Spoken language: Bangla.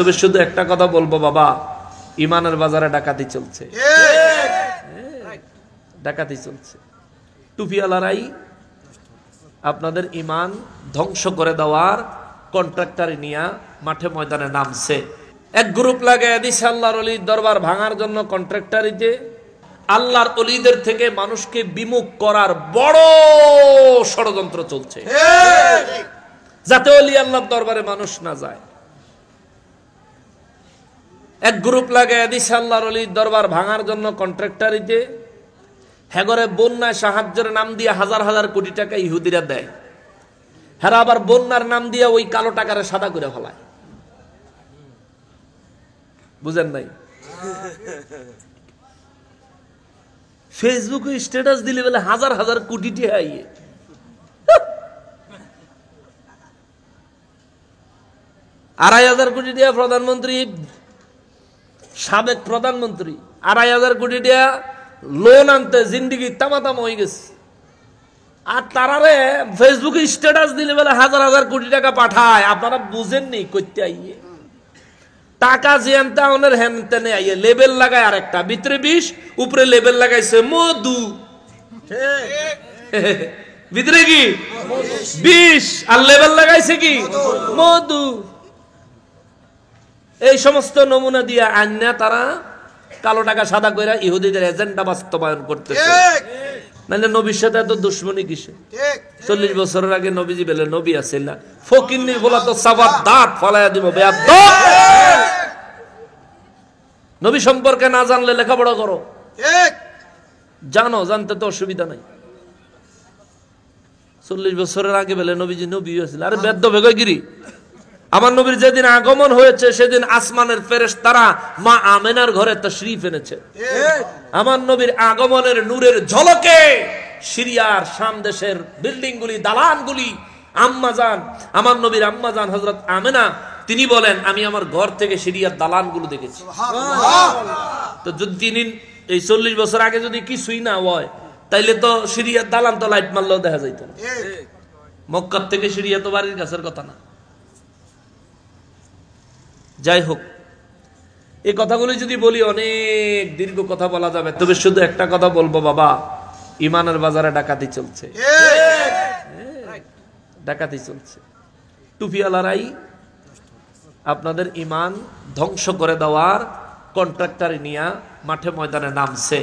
তবে শুধু একটা কথা বলবো বাবা, ইমানের বাজারে ডাকাতি চলছে, ডাকাতি চলছে। টুপিওয়ালারাই আপনাদের ইমান ধ্বংস করে দেওয়ার কন্ট্রাক্টর নিয়ে মাঠে ময়দানে নামছে। এক গ্রুপ লাগায় দিছে আল্লাহর ওলির দরবার ভাঙার জন্য কন্ট্রাক্টরিতে। আল্লাহর ওলিদের থেকে মানুষকে বিমুখ করার বড় ষড়যন্ত্র চলছে, যাতে ওলি আল্লাহর দরবারে মানুষ না যায়। এক গ্রুপ লাগায় দিছে আল্লাহর ওলির দরবার ভাঙার জন্য কন্ট্রাক্টরিতে। হেগরে বন্যায় সাহায্যের নাম দিয়ে হাজার হাজার কোটি টাকা ইহুদিরা দেয়, হেরা আবার বন্যার নাম দিয়ে ওই কালো টাকারে সাদা করে ফেলায়। বুঝেন নাই? ফেসবুকে স্ট্যাটাস দিলে বলে হাজার হাজার কোটি টাকা আইয়ে। ২৫০০ কোটি টাকা প্রধানমন্ত্রী, সাবেক প্রধানমন্ত্রী ২৫০০ কোটি টাকা লোন আনতে জিন্দিগি তামাতাম হয়ে গেছে। আর তারারে ফেসবুকে স্ট্যাটাস দিলে বলে হাজার হাজার কোটি টাকা পাঠায়। আপনারা বুঝেননি করতে আইয়ে টাকা জিয়ান্তা ওনের হেন তেনে আইয়ে লেবেল লাগায় আরেকটা, ভিতরে বিষ, উপরে লেবেল লাগাইছে মধু। ভিতরে কি বিষ আর লেবেল লাগাইছে কি মধু। এই সমস্ত নমুনা দিয়া আন্না তারা কালো টাকা সাদা কইরা ইহুদিদের এজেন্ডা বাস্তবায়ন করতেছে। নাহলে নবীর সাথে এত দুশ্মনী কিসে? ৪০ বছরের আগে নবীজি বলে নবী আছিল না, ফকিন্নির বলা তো সাবাত দাঁত ফলাইয়া দিব বেয়াদব। নবী সম্পর্কে না জানলে লেখাপড়া করো, জানো, জানতে তো অসুবিধা নাই। ৪০ বছরের আগে বলে নবীজি নবী আছিল। আরে বেদ্য বেগিরি, আমার নবীর যেদিন আগমন হয়েছে সেদিন আসমানের ফেরেশতারা মা আমেনার ঘরে তাশরীফ এনেছে। আমার নবীর আগমনের নূরের ঝলকে সিরিয়ার শাম দেশের বিল্ডিং গুলি, দালানগুলি, আম্মাজান, আমার নবীর আম্মাজান হযরত আমেনা তিনি বলেন আমি আমার ঘর থেকে সিরিয়ার দালানগুলো দেখেছি। তো যদি তিনি এই ৪০ বছর আগে যদি কিছুই না হয় তাইলে তো সিরিয়ার দালান তো লাইট মারলেও দেখা যাইত না। মক্কা থেকে সিরিয়া তো বাড়ির কাছের কথা না। যাই হোক, এই কথাগুলো যদি বলি অনেক দীর্ঘ কথা বলা যাবে, তবে শুধু একটা কথা বলবো বাবা, ইমানের বাজারে ডাকাতি চলছে, ডাকাতি চলছে। টুপিওয়ালারাই আপনাদের ইমান ধ্বংস করে দেওয়ার কন্ট্রাক্টর নিয়ে মাঠে ময়দানে নামছে।